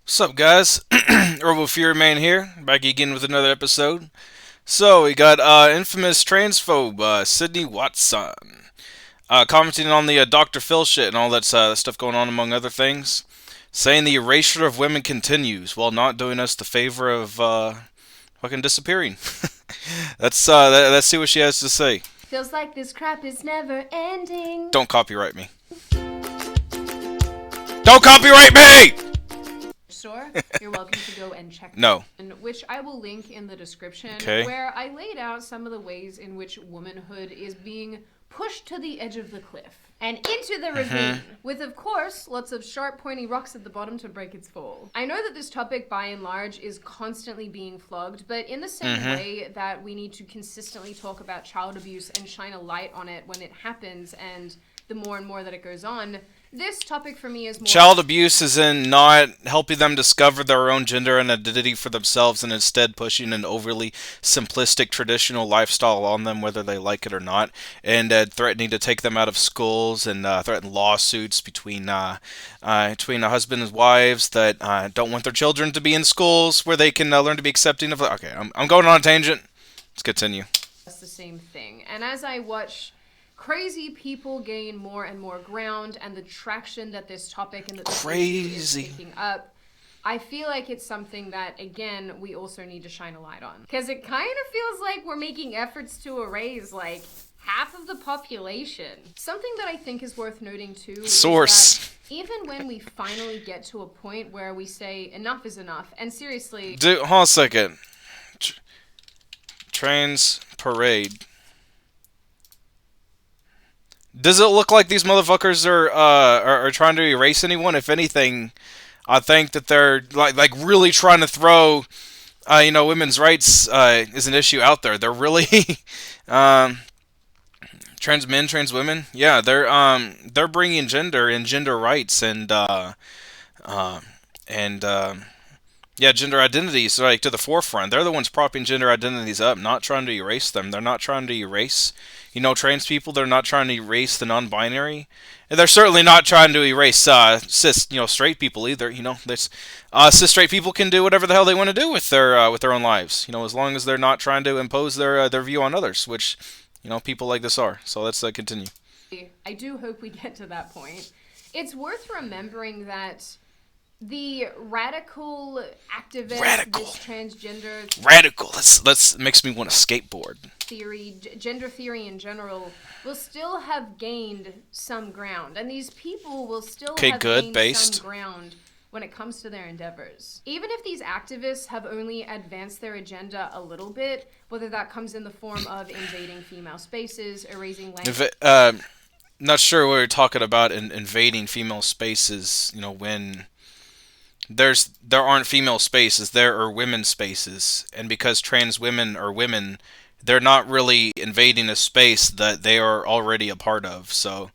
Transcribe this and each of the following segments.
What's up, guys? Robo Fury Man here, back again with another episode. So we got infamous transphobe Sydney Watson commenting on the Dr. Phil shit and all that stuff going on, among other things, saying the erasure of women continues while not doing us the favor of fucking disappearing. Let's see what she has to say. Feels like this crap is never ending. Don't copyright me. Don't copyright me! Sure, you're welcome to go and check No. that, which I will link in the description, Okay. where I laid out some of the ways in which womanhood is being pushed to the edge of the cliff and into the ravine, with, of course, lots of sharp, pointy rocks at the bottom to break its fall. I know that this topic, by and large, is constantly being flogged, but in the same way that we need to consistently talk about child abuse and shine a light on it when it happens, and the more and more that it goes on, this topic for me is more... Child abuse is in not helping them discover their own gender and identity for themselves and instead pushing an overly simplistic traditional lifestyle on them, whether they like it or not, and threatening to take them out of schools and threaten lawsuits between between husband and wives that don't want their children to be in schools where they can learn to be accepting of... Okay, I'm going on a tangent. Let's continue. That's the same thing. And as I watch crazy people gain more and more ground and the traction that this topic and that this issue is picking up, I feel like it's something that, again, we also need to shine a light on. Because it kind of feels like we're making efforts to erase, like, half of the population. Something that I think is worth noting, too, Source. is that even when we finally get to a point where we say enough is enough, and seriously... Dude, hold on a second. Trans parade. Does it look like these motherfuckers are trying to erase anyone? If anything, I think that they're like really trying to throw, women's rights is an issue out there. They're really trans men, trans women. Yeah, they're bringing gender and gender rights and and yeah, gender identities like to the forefront. They're the ones propping gender identities up, not trying to erase them. They're not trying to erase, trans people. They're not trying to erase the non-binary, and they're certainly not trying to erase cis, straight people either. There's cis straight people can do whatever the hell they want to do with their own lives. As long as they're not trying to impose their view on others, which people like this are. So let's continue. I do hope we get to that point. It's worth remembering that the radical activist, this transgender radical. Let's makes me want to skateboard. Theory, gender theory in general, will still have gained some ground, and these people will still have gained some ground when it comes to their endeavors. Even if these activists have only advanced their agenda a little bit, whether that comes in the form of invading female spaces, erasing language. Not sure what you're talking about in invading female spaces. When there aren't female spaces, there are women's spaces, and because trans women are women, they're not really invading a space that they are already a part of. So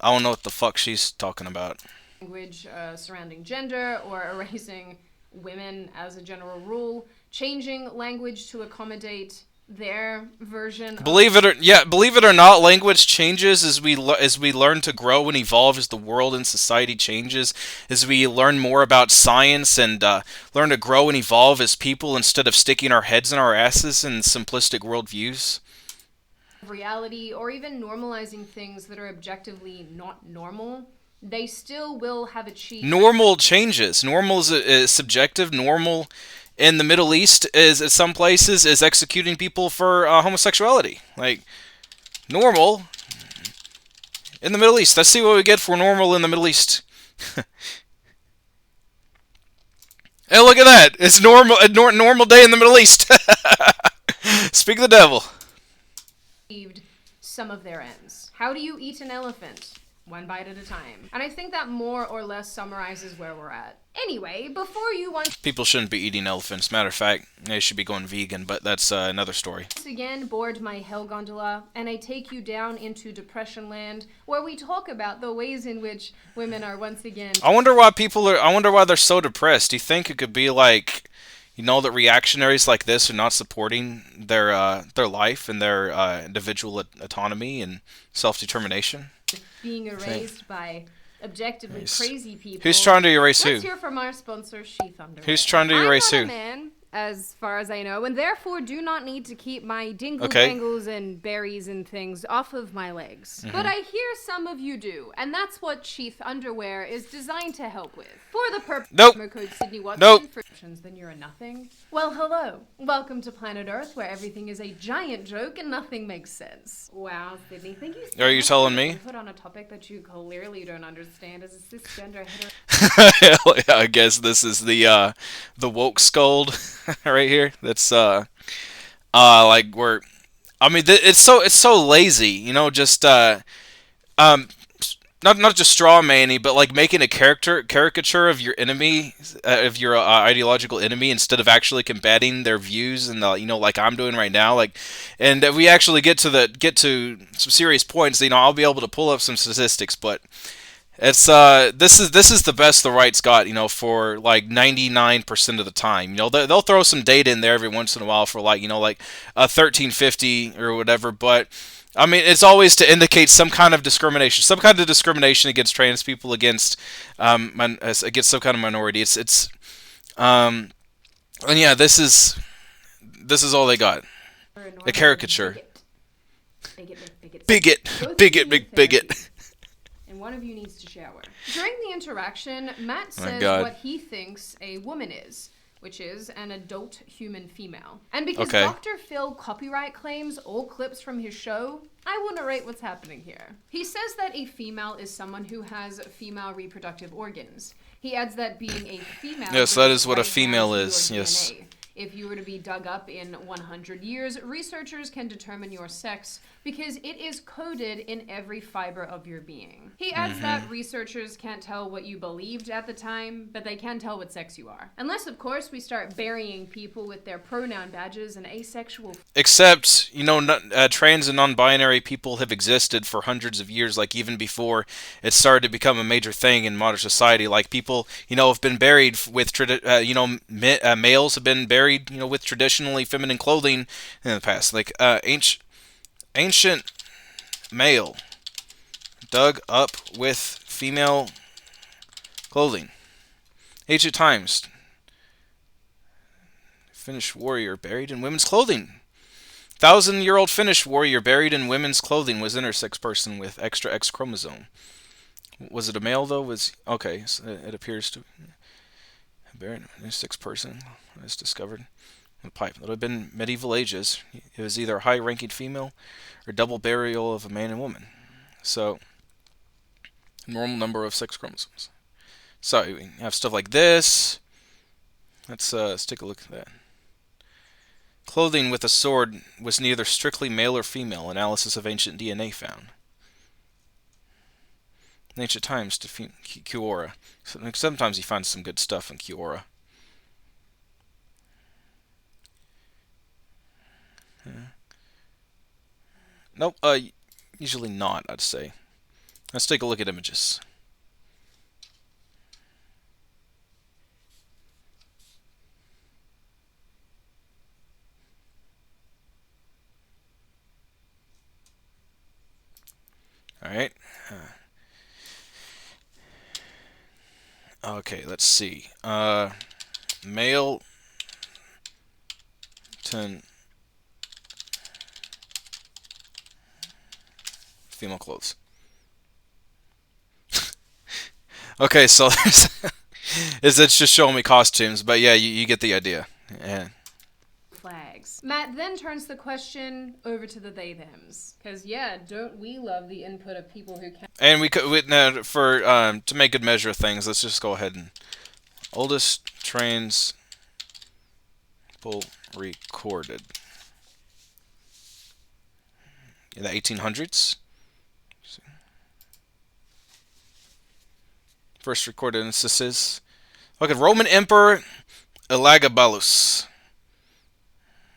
I don't know what the fuck she's talking about. Language surrounding gender, or erasing women as a general rule, changing language to accommodate their version. Believe it or not, language changes as we learn to grow and evolve, as the world and society changes, as we learn more about science and learn to grow and evolve as people instead of sticking our heads in our asses in simplistic worldviews. Reality, or even normalizing things that are objectively not normal, they still will have achieved. Normal changes. Normal is subjective. Normal in the Middle East is, in some places, is executing people for homosexuality. Like, normal in the Middle East. Let's see what we get for normal in the Middle East. Hey, look at that! It's normal. A normal day in the Middle East. Speak the devil. Achieved some of their ends. How do you eat an elephant? One bite at a time. And I think that more or less summarizes where we're at. Anyway, before you once people shouldn't be eating elephants. Matter of fact, they should be going vegan, but that's another story. Once again board my hell gondola, and I take you down into depression land, where we talk about the ways in which women are once again... I wonder why they're so depressed. Do you think it could be like, that reactionaries like this are not supporting their life and their individual autonomy and self-determination? Being erased by objectively Nice. crazy people. Who's trying to erase who? Let's hear from our sponsor, Sheath Underwear. Who's trying to erase I'm who? not a man, as far as I know, and therefore do not need to keep my dingle Okay. dangles and berries and things off of my legs. But I hear some of you do, and that's what Sheath Underwear is designed to help with. For the purpose Nope. promo code Sydney Watson Nope. for then you're a nothing. Well, hello. Welcome to Planet Earth, where everything is a giant joke and nothing makes sense. Wow, Sydney, thank you so Are you much telling for me? input on a topic that you clearly don't understand as a cisgender hetero. Yeah, I guess this is the woke scold right here. That's like we're. I mean, it's so lazy, you know. Just um, not just straw manny, but like making a caricature of your enemy, of your ideological enemy, instead of actually combating their views, and you know, like I'm doing right now. Like, and if we actually get to some serious points, you know, I'll be able to pull up some statistics, but. It's this is the best the right's got, you know, for like 99% of the time. You know, they'll throw some data in there every once in a while for like, you know, like 1350 or whatever, but I mean, it's always to indicate some kind of discrimination against trans people, against against some kind of minority. It's and yeah, this is all they got. A caricature. Bigot, big bigot. And one of you needs to shower. During the interaction, Matt Oh says God. what he thinks a woman is, which is an adult human female. And because Okay. Dr. Phil copyright claims all clips from his show, I will narrate what's happening here. He says that a female is someone who has female reproductive organs. He adds that being a female... Yes, that is what a right female down to is, your yes. DNA. If you were to be dug up in 100 years, researchers can determine your sex because it is coded in every fiber of your being. He adds that researchers can't tell what you believed at the time, but they can tell what sex you are. Unless, of course, we start burying people with their pronoun badges and asexual... Except, you know, trans and non-binary people have existed for hundreds of years, like even before it started to become a major thing in modern society. Like people, you know, have been buried with, males have been buried, you know, with traditionally feminine clothing in the past. Like ancient male dug up with female clothing. Ancient times. Finnish warrior buried in women's clothing. 1,000-year-old Finnish warrior buried in women's clothing was intersex person with extra X chromosome. Was it a male though? Okay, so it appears to buried intersex person was discovered in the pipe. It would have been medieval ages. It was either a high-ranking female or double burial of a man and woman. So, normal number of sex chromosomes. So we have stuff like this. Let's take a look at that. Clothing with a sword was neither strictly male or female. Analysis of ancient DNA found. In ancient times, to Kiora. Sometimes you find some good stuff in Kiora. Yeah. Nope, usually not, I'd say. Let's take a look at images. Alright. Okay, let's see. Male to female clothes. Okay, so there's it's just showing me costumes, but yeah, you get the idea. Yeah. flags. Matt then turns the question over to the they-thems. Because, yeah, don't we love the input of people who can... And we could, for to make good measure of things, let's just go ahead and oldest trans recorded in the 1800s. First recorded instances. Okay, Roman Emperor Elagabalus.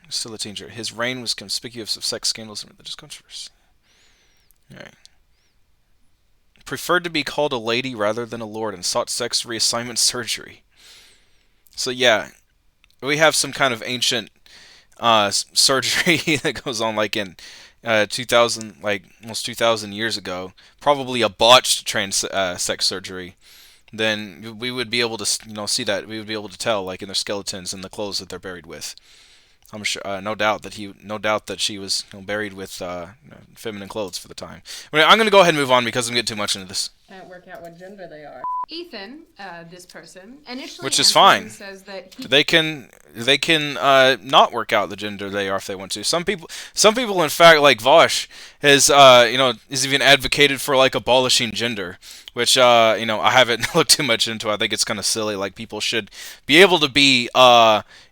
Still a teenager. His reign was conspicuous of sex scandals and religious controversy. Alright. Preferred to be called a lady rather than a lord and sought sex reassignment surgery. So yeah, we have some kind of ancient surgery that goes on like in 2000, like almost 2000 years ago, probably a botched trans sex surgery, then we would be able to, see that. We would be able to tell, like in their skeletons and the clothes that they're buried with. I'm sure, no doubt that she was, buried with feminine clothes for the time. I'm gonna go ahead and move on because I'm getting too much into this. Can't work out what gender they are. Ethan, this person, initially Which is fine. Says that they can not work out the gender they are if they want to. Some people, in fact, like Vosh, has is even advocated for like abolishing gender, which I haven't looked too much into. I think it's kind of silly. Like people should be able to be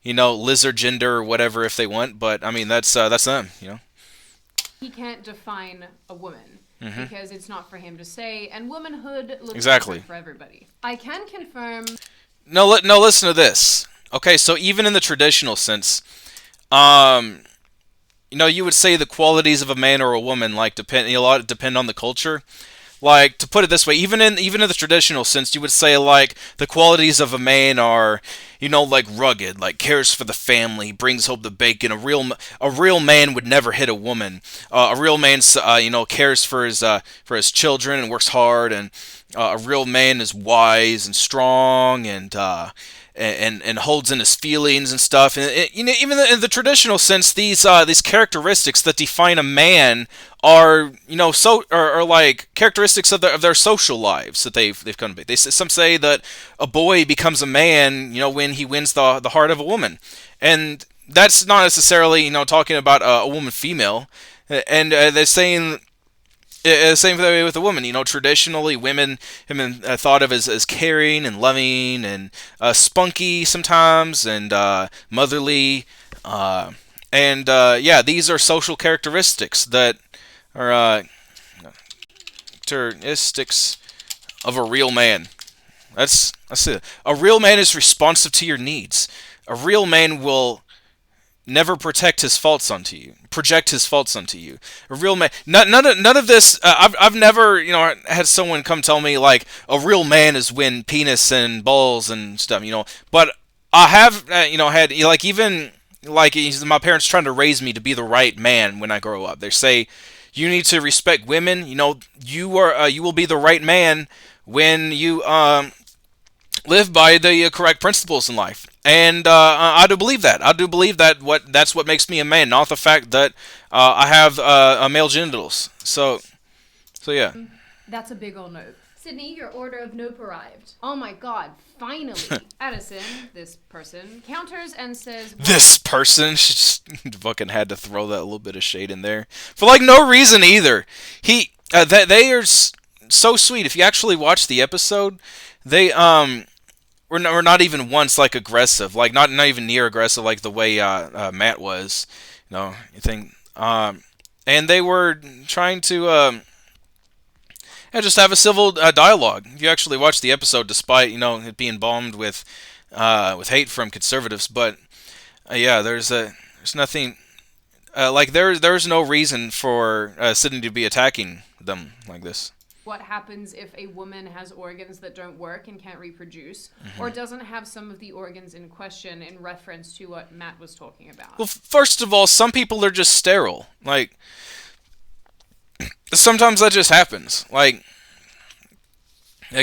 lizard gender or whatever if they want, but I mean that's them. He can't define a woman. Because it's not for him to say, and womanhood looks exactly different for everybody. I can confirm. No, listen to this. Okay, so even in the traditional sense, you would say the qualities of a man or a woman depend on the culture. Like, to put it this way, even in the traditional sense, you would say like the qualities of a man are, like rugged, like cares for the family, brings home the bacon. A real man would never hit a woman. A real man, cares for his children and works hard. And a real man is wise and strong and holds in his feelings and stuff. And even in the traditional sense, these characteristics that define a man are like characteristics of their social lives that they've come to be. Some say that a boy becomes a man, when he wins the heart of a woman, and that's not necessarily talking about a woman female, and they're saying. Same way with a woman. Traditionally women have been thought of as caring and loving and spunky sometimes and motherly. These are social characteristics that are characteristics of a real man. That's it. A real man is responsive to your needs. A real man will never project his faults onto you. A real man. None of this. I've never had someone come tell me like a real man is when penis and balls and stuff. But I have had even my parents trying to raise me to be the right man when I grow up. They say you need to respect women. You will be the right man when you live by the correct principles in life. And I do believe that. That's what makes me a man, not the fact that I have male genitals. So yeah. That's a big old nope. Sydney, your order of nope arrived. Oh my god, finally. Addison, this person, counters and says... This person? She just fucking had to throw that little bit of shade in there. For like no reason either. They are so sweet. If you actually watch the episode, they... We're not even once like aggressive, like not even near aggressive like the way Matt was, you think, and they were trying to just have a civil dialogue. If you actually watch the episode, despite it being bombed with hate from conservatives, but there's nothing there's no reason for Sydney to be attacking them like this. What happens if a woman has organs that don't work and can't reproduce, or doesn't have some of the organs in question in reference to what Matt was talking about? Well, first of all, some people are just sterile. Like, sometimes that just happens. Like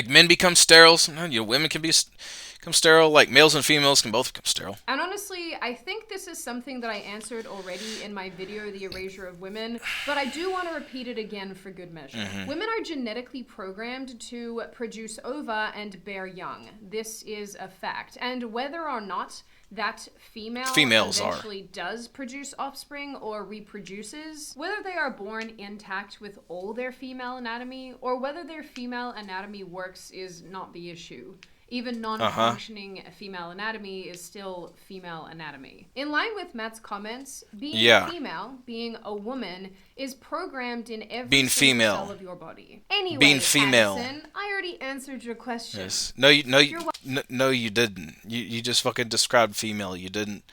men become sterile. Sometimes, women can become sterile. Like, males and females can both become sterile. And honestly, I think this is something that I answered already in my video, The Erasure of Women, but I do want to repeat it again for good measure. Women are genetically programmed to produce ova and bear young. This is a fact. And whether or not that females eventually does produce offspring or reproduces, whether they are born intact with all their female anatomy or whether their female anatomy works is not the issue. Even non-functioning female anatomy is still female anatomy. In line with Matt's comments, being female, being a woman, is programmed in every single cell of your body. Anyway, being female. Addison, I already answered your question. Yes. No, you didn't. You just fucking described female. You didn't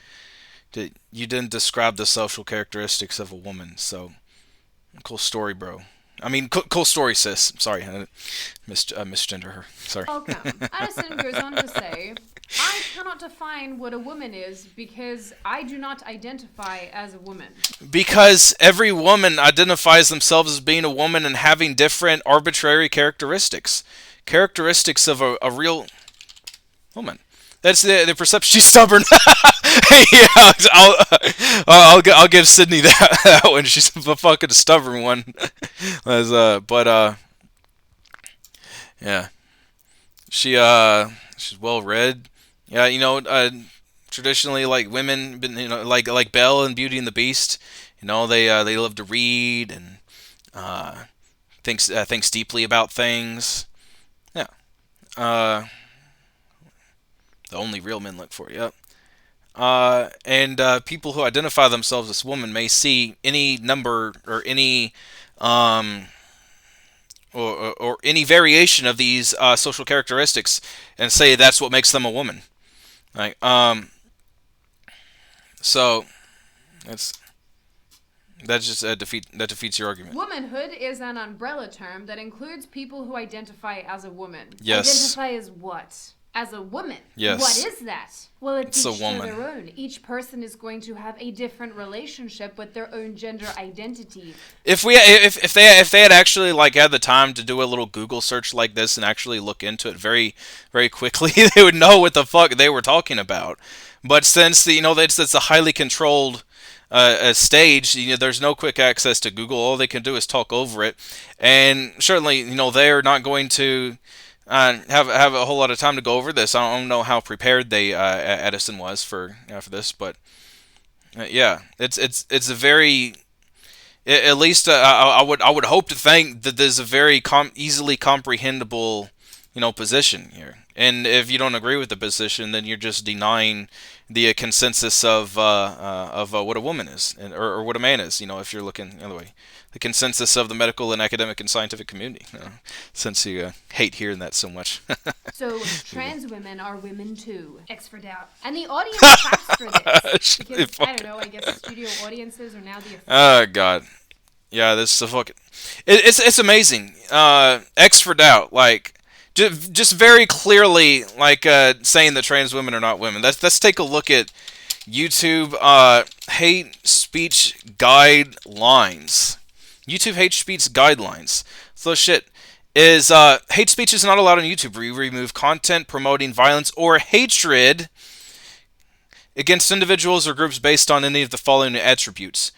describe the social characteristics of a woman. So, cool story, bro. I mean, cool story, sis. Sorry, I misgender her. Sorry. Welcome. Addison goes on to say, I I cannot define what a woman is because I do not identify as a woman. Because every woman identifies themselves as being a woman and having different arbitrary characteristics. Characteristics of a real woman. That's the perception. She's stubborn. Yeah, I'll give Sydney that one. She's a fucking stubborn one. Yeah, she's well read. Yeah, traditionally, like women, like Belle and Beauty and the Beast. They love to read and thinks deeply about things. Yeah. The only real men look for. Yep. And people who identify themselves as women may see any number or any um, or any variation of these social characteristics and say that's what makes them a woman. Like, so that's that just that defeats your argument. Womanhood is an umbrella term that includes people who identify as a woman. Yes. Identify as what? As a woman. Yes. What is that? Well, it's a each woman. to their own. Each person is going to have a different relationship with their own gender identity. If they had actually like had the time to do a little Google search like this and actually look into it very very quickly, they would know what the fuck they were talking about. But since it's a highly controlled stage, there's no quick access to Google. All they can do is talk over it, and certainly they're not going to have a whole lot of time to go over this. I don't know how prepared Edison was for this, but yeah, it's a very at least I would hope to think that there's a very easily comprehensible position here. And if you don't agree with the position, then you're just denying the consensus of what a woman is or what a man is. If you're looking the other way, the consensus of the medical and academic and scientific community. Since you hate hearing that so much. So trans women are women too. X for doubt. And the audience claps for this because I don't know. I guess studio audiences are now the. Oh God. Yeah, this is a fucking. It's amazing. X for doubt, like. Just very clearly, like saying that trans women are not women. Let's take a look at YouTube hate speech guidelines. YouTube hate speech guidelines. So shit is hate speech is not allowed on YouTube. We remove content promoting violence or hatred against individuals or groups based on any of the following attributes: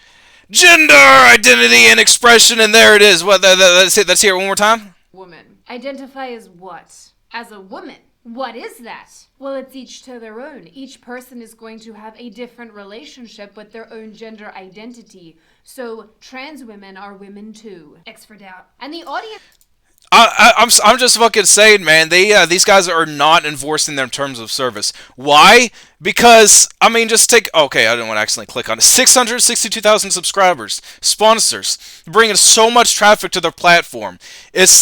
gender, identity, and expression. And there it is. What? Let's hear it one more time. Woman. Identify as what? As a woman. What is that? Well, it's each to their own. Each person is going to have a different relationship with their own gender identity. So trans women are women too. X for doubt. And the audience. I'm just fucking saying, man. These guys are not enforcing their terms of service. Why? Because just take. Okay, I didn't want to accidentally click on it. 662,000 subscribers, sponsors, bringing so much traffic to their platform.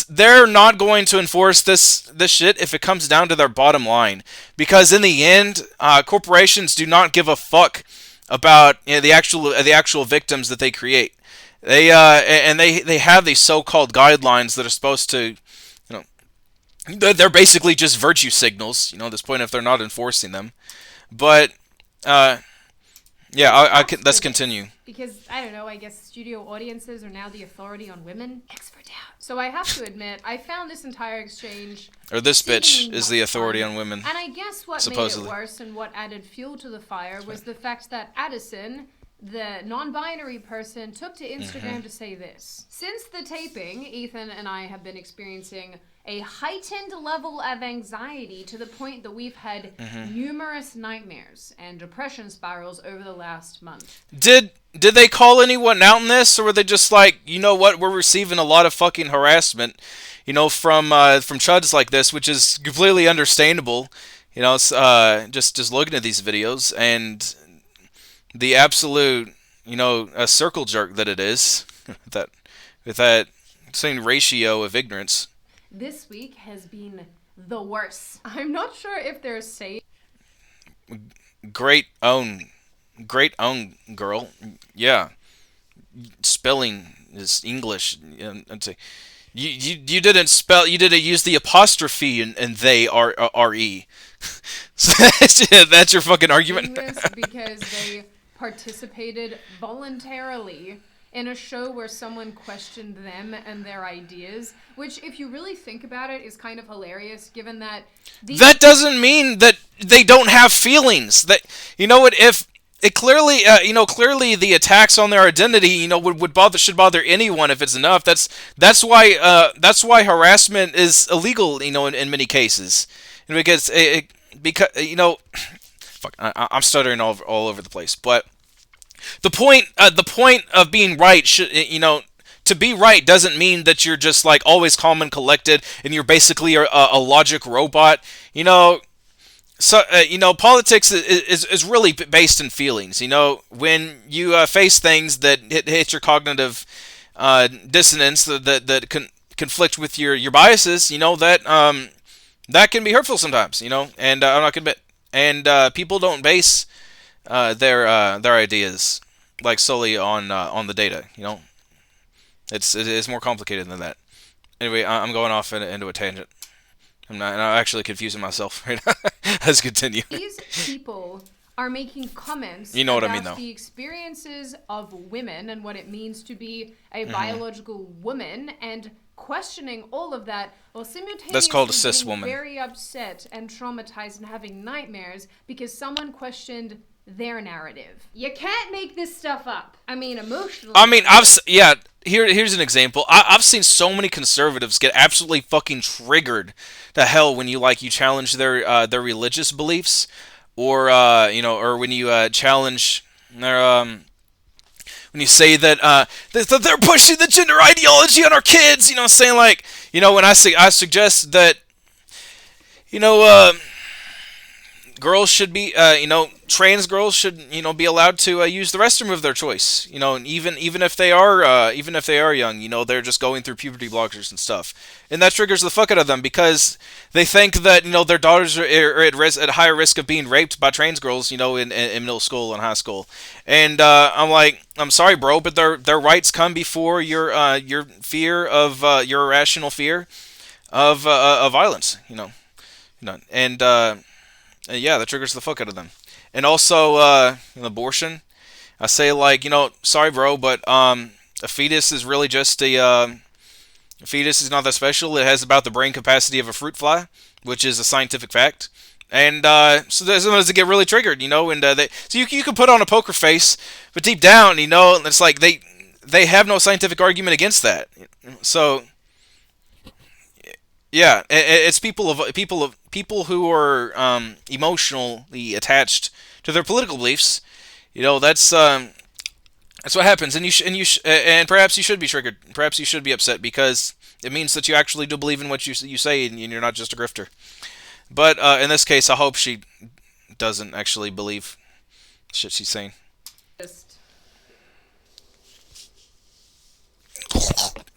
They're not going to enforce this shit if it comes down to their bottom line. Because in the end, corporations do not give a fuck about the actual victims that they create. They have these so-called guidelines that are supposed to, they're basically just virtue signals. At this point, if they're not enforcing them, but yeah, let's continue. Because I don't know, I guess studio audiences are now the authority on women. X for doubt. So I have to admit, I found this entire exchange. Or this bitch is the authority on women. And I guess what supposedly made it worse and what added fuel to the fire was the fact that Addison, the non-binary person, took to Instagram to say this. Since the taping, Ethan and I have been experiencing a heightened level of anxiety to the point that we've had numerous nightmares and depression spirals over the last month. Did they call anyone out in this, or were they just like, what, we're receiving a lot of fucking harassment, from chuds like this, which is completely understandable. It's just looking at these videos and the absolute, a circle jerk that it is, with that same ratio of ignorance. This week has been the worst. I'm not sure if they're safe. Great own, girl. Yeah, spelling is English. You didn't spell. You didn't use the apostrophe and they are re. That's your fucking argument. Doing this because they participated voluntarily in a show where someone questioned them and their ideas, which, if you really think about it, is kind of hilarious, given that That doesn't mean that they don't have feelings. That, you know what, if it clearly, clearly the attacks on their identity, should bother anyone if it's enough. That's why harassment is illegal, in many cases, and because fuck, I'm stuttering all over the place. But the point of being right should, to be right doesn't mean that you're just like always calm and collected and you're basically a logic robot. So politics is really based in feelings. When you face things that hit your cognitive dissonance that conflict with your biases, that can be hurtful sometimes. And I'm not gonna admit. And people don't base their ideas like solely on the data. It's more complicated than that. Anyway, I'm going off into a tangent. I'm actually confusing myself right now. Let's continue. These people are making comments You know what I mean, about though. the experiences of women and what it means to be a biological woman, and questioning all of that, while simultaneously That's called a cis being woman. very upset and traumatized and having nightmares because someone questioned their narrative. You can't make this stuff up. I mean, emotionally. Here's an example. I've seen so many conservatives get absolutely fucking triggered to hell when you challenge their religious beliefs, or or when you challenge their when you say that they're pushing the gender ideology on our kids. Saying when I suggest that you know girls should be, trans girls should, be allowed to use the restroom of their choice. And even if they are young, they're just going through puberty blockers and stuff, and that triggers the fuck out of them because they think that their daughters are at higher risk of being raped by trans girls, in middle school and high school. And I'm like, I'm sorry, bro, but their rights come before your fear of your irrational fear of violence. And yeah, that triggers the fuck out of them. And also, abortion. I say sorry, bro, but a fetus is really just a fetus is not that special. It has about the brain capacity of a fruit fly, which is a scientific fact. And so sometimes they get really triggered, and so you can put on a poker face, but deep down, it's like they have no scientific argument against that. So yeah, it's people who are emotionally attached to their political beliefs. That's what happens, and perhaps you should be triggered. Perhaps you should be upset because it means that you actually do believe in what you say, and you're not just a grifter. But in this case, I hope she doesn't actually believe shit she's saying.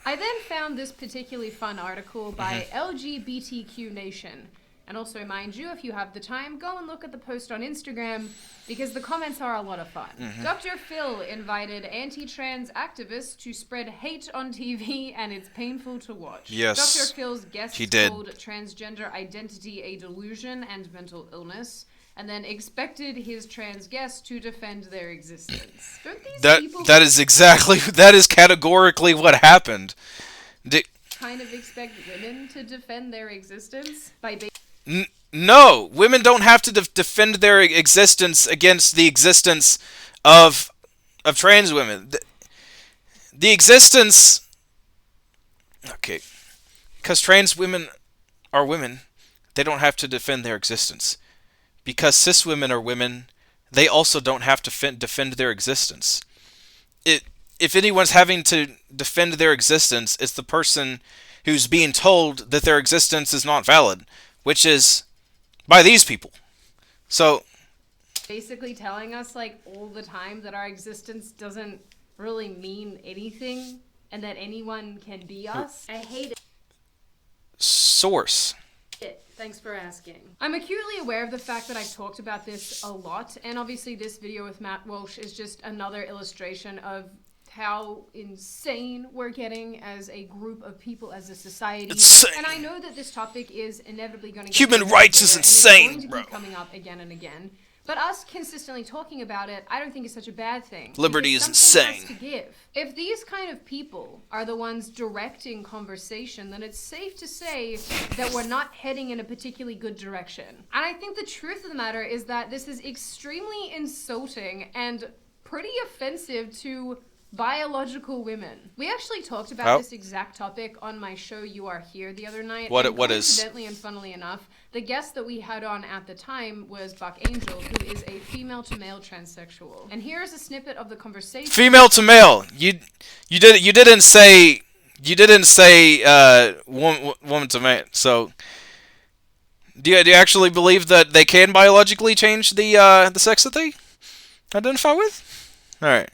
I then found this particularly fun article by LGBTQ Nation. And also, mind you, if you have the time, go and look at the post on Instagram, because the comments are a lot of fun. Dr. Phil invited anti-trans activists to spread hate on TV, and it's painful to watch. Yes, Dr. Phil's guest called transgender identity a delusion and mental illness, and then expected his trans guests to defend their existence. Don't these people that is categorically what happened. kind of expect women to defend their existence by No, women don't have to defend their existence against the existence of trans women. The existence, okay, because trans women are women, they don't have to defend their existence. Because cis women are women, they also don't have to defend their existence. If anyone's having to defend their existence, it's the person who's being told that their existence is not valid, which is by these people. So basically telling us all the time that our existence doesn't really mean anything and that anyone can be us. I hate it. Source. Thanks for asking. I'm acutely aware of the fact that I've talked about this a lot, and obviously this video with Matt Walsh is just another illustration of how insane we're getting as a group of people, as a society. Insane. And I know that this topic is inevitably going to get Human rights is insane, and it's going to keep coming up again and again. But us consistently talking about it, I don't think is such a bad thing. Liberty is insane. insane. To give. If these kind of people are the ones directing conversation, then it's safe to say that we're not heading in a particularly good direction. And I think the truth of the matter is that this is extremely insulting and pretty offensive to biological women. We actually talked about this exact topic on my show You Are Here the other night. What is? Coincidentally and funnily enough, the guest that we had on at the time was Buck Angel, who is a female to male transsexual. And here's a snippet of the conversation. Female to male. You didn't say woman to man. So do you actually believe that they can biologically change the sex that they identify with? All right.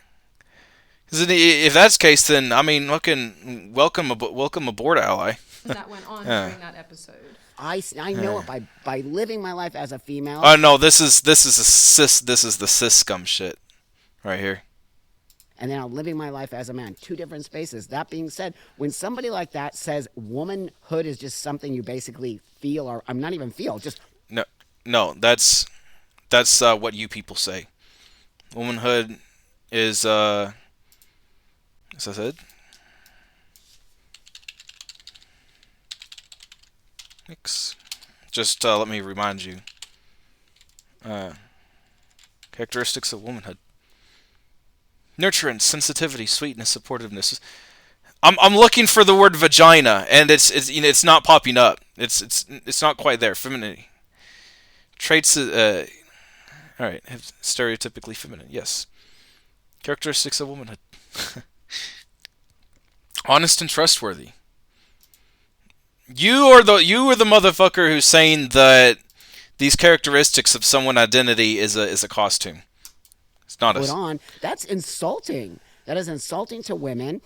If that's the case, then I mean, welcome aboard, ally. That went on during that episode. I know it by living my life as a female. Oh no, this is the cis scum shit right here. And then I'm living my life as a man. Two different spaces. That being said, when somebody like that says womanhood is just something you basically feel, or I'm not even feel, just no, that's what you people say. Womanhood is as I said. Just let me remind you. Characteristics of womanhood: nurturance, sensitivity, sweetness, supportiveness. I'm looking for the word vagina, and it's not popping up. It's not quite there. Femininity. Traits. All right. Stereotypically feminine. Yes. Characteristics of womanhood. Honest and trustworthy. You are the motherfucker who's saying that these characteristics of someone's identity is a costume. It's not a. That's insulting. That is insulting to women.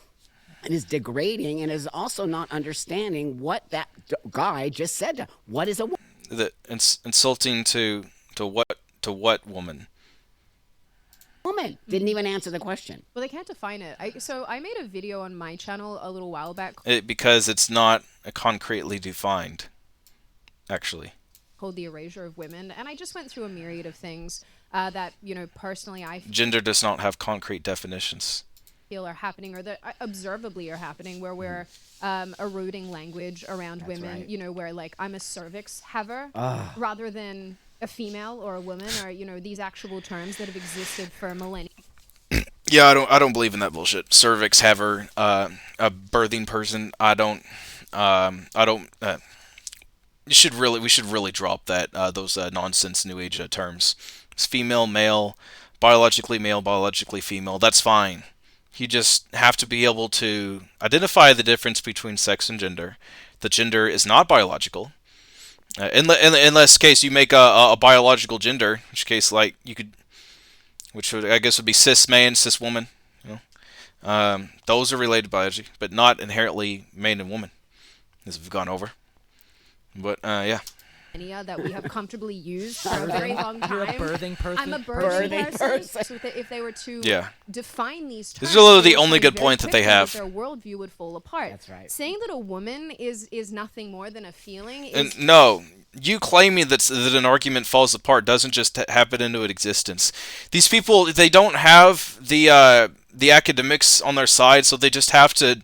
It is degrading, and is also not understanding what that guy just said. What is a woman? Insulting to what woman? Woman didn't even answer the question. Well, they can't define it. So I made a video on my channel a little while back Because it's not concretely defined, actually. Called the Erasure of Women, and I just went through a myriad of things that personally I Gender does not have concrete definitions. Feel are happening, or that observably are happening, where we're eroding language around women. Right. Where like I'm a cervix haver rather than a female or a woman, or these actual terms that have existed for millennia. Yeah, I don't believe in that bullshit. Cervix haver, a birthing person. We should really drop that those nonsense new age terms. It's female, male, biologically female. That's fine. You just have to be able to identify the difference between sex and gender. The gender is not biological. Unless case you make a biological gender, in which case like you could, which I guess would be cis man, cis woman. Those are related to biology, but not inherently man and woman, as we've gone over. But yeah. That we have comfortably used for a very long time. You're a birthing person. I'm a birthing person. So if they were to define these terms, this is literally the only good point that they have. Their worldview would fall apart. That's right. Saying that a woman is nothing more than a feeling is... And no, you claiming that an argument falls apart doesn't just happen into existence. These people, they don't have the academics on their side, so they just have to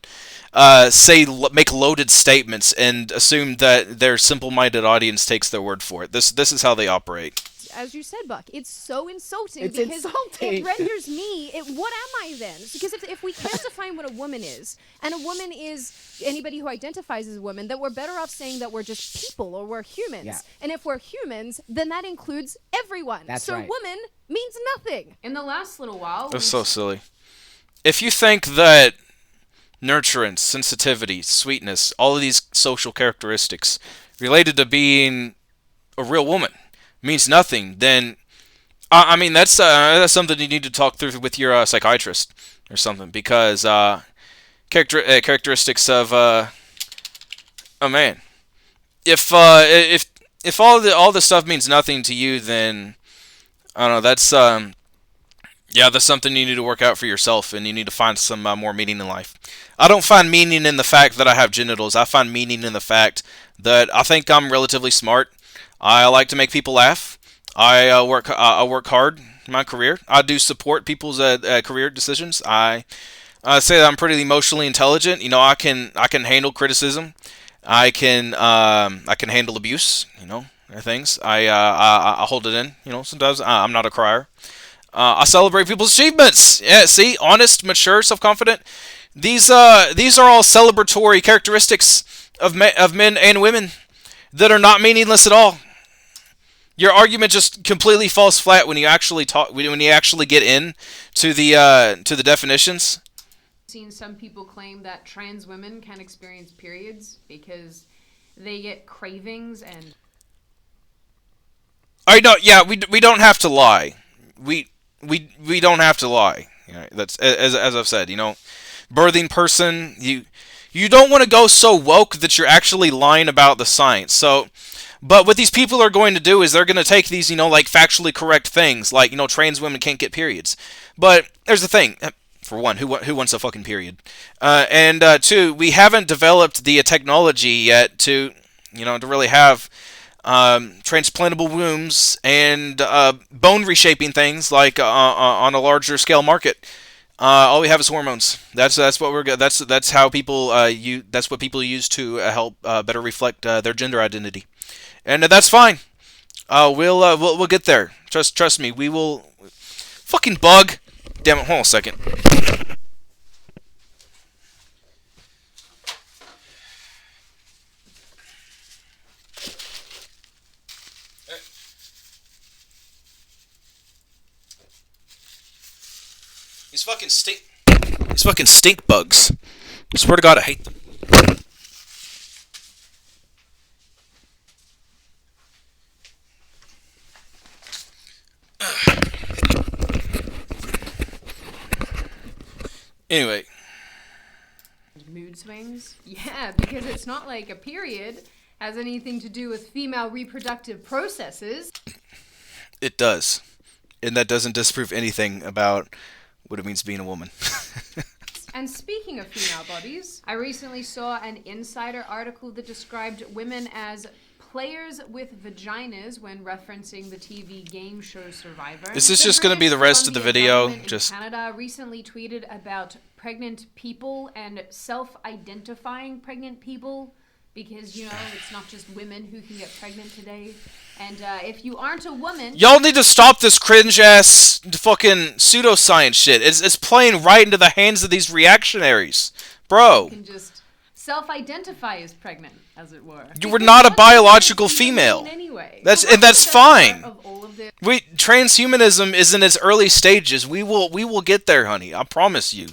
make loaded statements and assume that their simple-minded audience takes their word for it. This is how they operate. As you said, Buck, it's so insulting it's because insulting. It renders me. What am I then? Because if we can't define what a woman is, and a woman is anybody who identifies as a woman, then we're better off saying that we're just people or we're humans. Yeah. And if we're humans, then that includes everyone. That's so right. woman means nothing. In the last little while, That's so silly. If you think that nurturance, sensitivity, sweetness, all of these social characteristics related to being a real woman means nothing, then I mean that's something you need to talk through with your psychiatrist or something, because characteristics of a man. If all the stuff means nothing to you, then I don't know. That's Yeah, that's something you need to work out for yourself, and you need to find some more meaning in life. I don't find meaning in the fact that I have genitals. I find meaning in the fact that I think I'm relatively smart. I like to make people laugh. I work hard in my career. I do support people's career decisions. I say that I'm pretty emotionally intelligent. I can handle criticism. I can handle abuse. Things. I hold it in. Sometimes I'm not a crier. I celebrate people's achievements. Yeah, see, honest, mature, self-confident. These are all celebratory characteristics of men and women that are not meaningless at all. Your argument just completely falls flat when you actually talk when you actually get in to the definitions. Seen some people claim that trans women can experience periods because they get cravings and I know. Yeah, we don't have to lie. We don't have to lie. That's as I've said. Birthing person. You don't want to go so woke that you're actually lying about the science. So, but what these people are going to do is they're going to take these, like factually correct things, like trans women can't get periods. But there's the thing. For one, who wants a fucking period? And two, we haven't developed the technology yet to really have transplantable wombs and bone reshaping things like on a larger scale market. All we have is hormones. That's what we're that's how people that's what people use to help better reflect their gender identity, and that's fine. We'll get there. Trust me. We will. Fucking bug. Damn it. Hold on a second. These fucking stink. These fucking stink bugs. I swear to God, I hate them. Anyway, mood swings. Yeah, because it's not like a period has anything to do with female reproductive processes. it does, and that doesn't disprove anything about what it means being a woman. And speaking of female bodies, I recently saw an Insider article that described women as players with vaginas when referencing the TV game show Survivor. Is this just going to be the rest of the video? Just Canada recently tweeted about pregnant people and self-identifying pregnant people because, it's not just women who can get pregnant today. And if you aren't a woman... Y'all need to stop this cringe-ass fucking pseudoscience shit. It's playing right into the hands of these reactionaries. Bro. You can just self-identify as pregnant, as it were. You were not a biological female. Anyway. That's fine. Of all of this. Transhumanism is in its early stages. We will get there, honey. I promise you.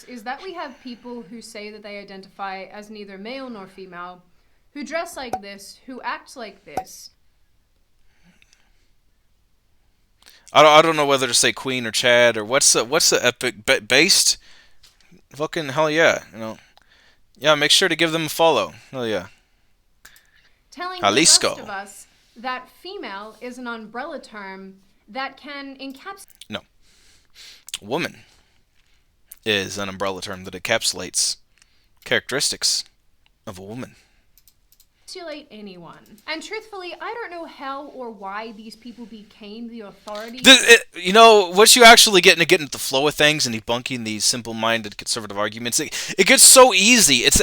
Is that we have people who say that they identify as neither male nor female, who dress like this, who act like this. I don't know whether to say Queen or Chad or what's the epic based. Fucking hell yeah, Yeah, make sure to give them a follow. Hell yeah. Telling the rest of us that female is an umbrella term that can encapsulate. No. Woman is an umbrella term that encapsulates characteristics of a woman. Anyone. And truthfully, I don't know how or why these people became the authority. Once you actually get into the flow of things and debunking these simple-minded conservative arguments, it gets so easy. It's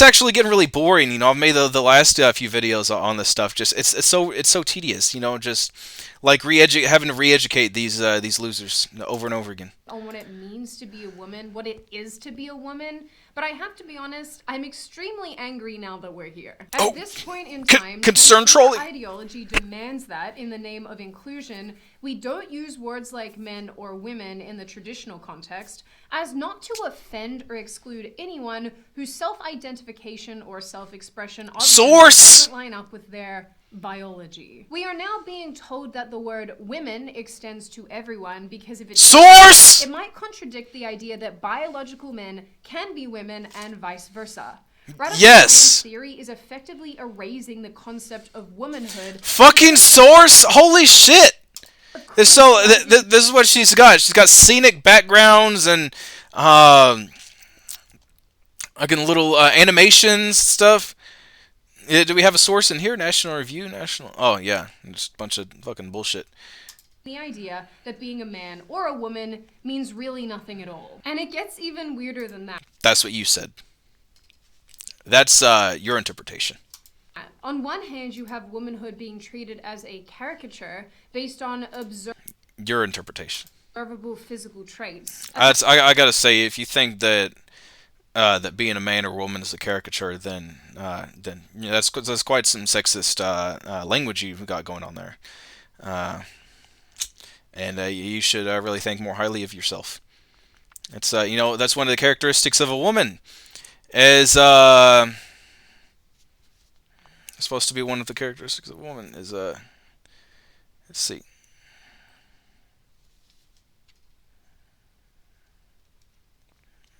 actually getting really boring. I've made the last few videos on this stuff. Just it's so tedious. Just like having to re-educate these losers over and over again on what it means to be a woman, what it is to be a woman. But I have to be honest, I'm extremely angry now that we're here. At this point in time, concern trolling ideology demands that, in the name of inclusion, we don't use words like men or women in the traditional context, as not to offend or exclude anyone whose self-identification or self-expression doesn't line up with their biology. We are now being told that the word women extends to everyone because if it does, it might contradict the idea that biological men can be women and vice versa. Yes. Theory is effectively erasing the concept of womanhood. Fucking source? Holy shit. So this is what she's got. She's got scenic backgrounds and again little animations stuff. Do we have a source in here? National Review, National. Oh yeah, just a bunch of fucking bullshit. The idea that being a man or a woman means really nothing at all. And it gets even weirder than that. That's what you said. That's your interpretation. On one hand, you have womanhood being treated as a caricature based on Your interpretation. observable physical traits. I gotta say, if you think that that being a man or woman is a caricature, then you know, that's quite some sexist language you've got going on there, and you should really think more highly of yourself. It's you know, that's one of the characteristics of a woman, is supposed to be one of the characteristics of a woman is let's see.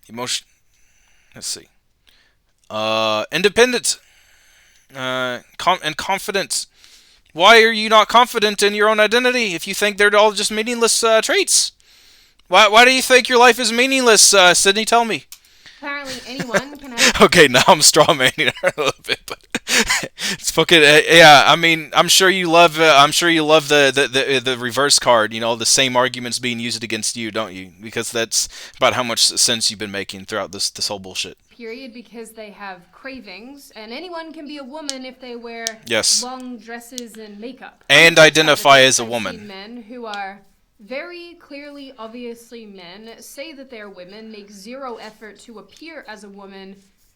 Emotion. Let's see. Independent. And confident. Why are you not confident in your own identity if you think they're all just meaningless traits? Why do you think your life is meaningless, Sydney? Tell me. Apparently, anyone can have. Okay, now I'm strawmanning her a little bit, but it's fucking yeah. I mean, I'm sure you love. I'm sure you love the reverse card. You know, the same arguments being used against you, don't you? Because that's about how much sense you've been making throughout this whole bullshit. Period, because they have cravings, and anyone can be a woman if they wear Yes. long dresses and makeup. And identify as a I've woman. seen men who are very clearly, obviously men, say that they're women, make zero effort to appear as a woman,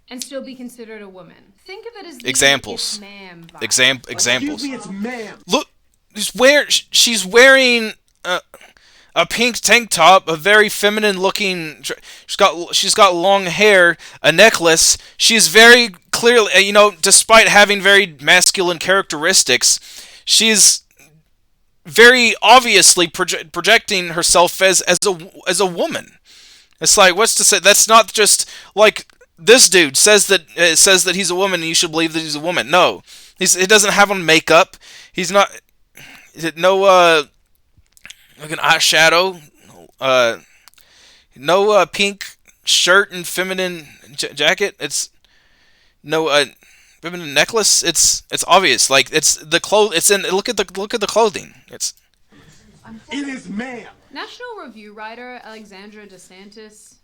and still be considered a woman. Think of it as the Examples. "it's ma'am" vibe. Examples. Excuse me, it's ma'am. Look, she's wearing a pink tank top, a very feminine looking. She's got long hair, a necklace. She's very clearly, you know, despite having very masculine characteristics, she's very obviously projecting herself as a woman. It's like, what's to say? That's not just like this dude says that he's a woman and you should believe that he's a woman. No, he doesn't have on makeup. He's not. No like an eyeshadow. No pink shirt and feminine jacket. It's no feminine necklace. It's obvious. Like it's the clothes. It's in. Look at the clothing. It is ma'am. National Review writer Alexandra DeSanctis,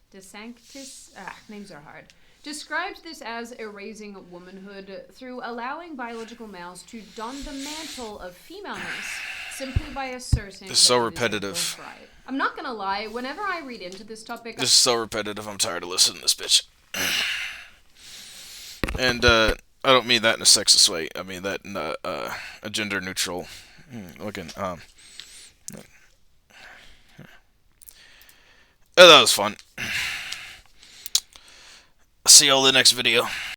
names are hard, described this as erasing womanhood through allowing biological males to don the mantle of femaleness simply by asserting It's so that it is a repetitive. birthright. I'm not gonna lie, whenever I read into this topic, This is so repetitive. I'm tired of listening to this bitch. And I don't mean that in a sexist way. I mean that in a gender neutral looking. Oh, that was fun. See y'all in the next video.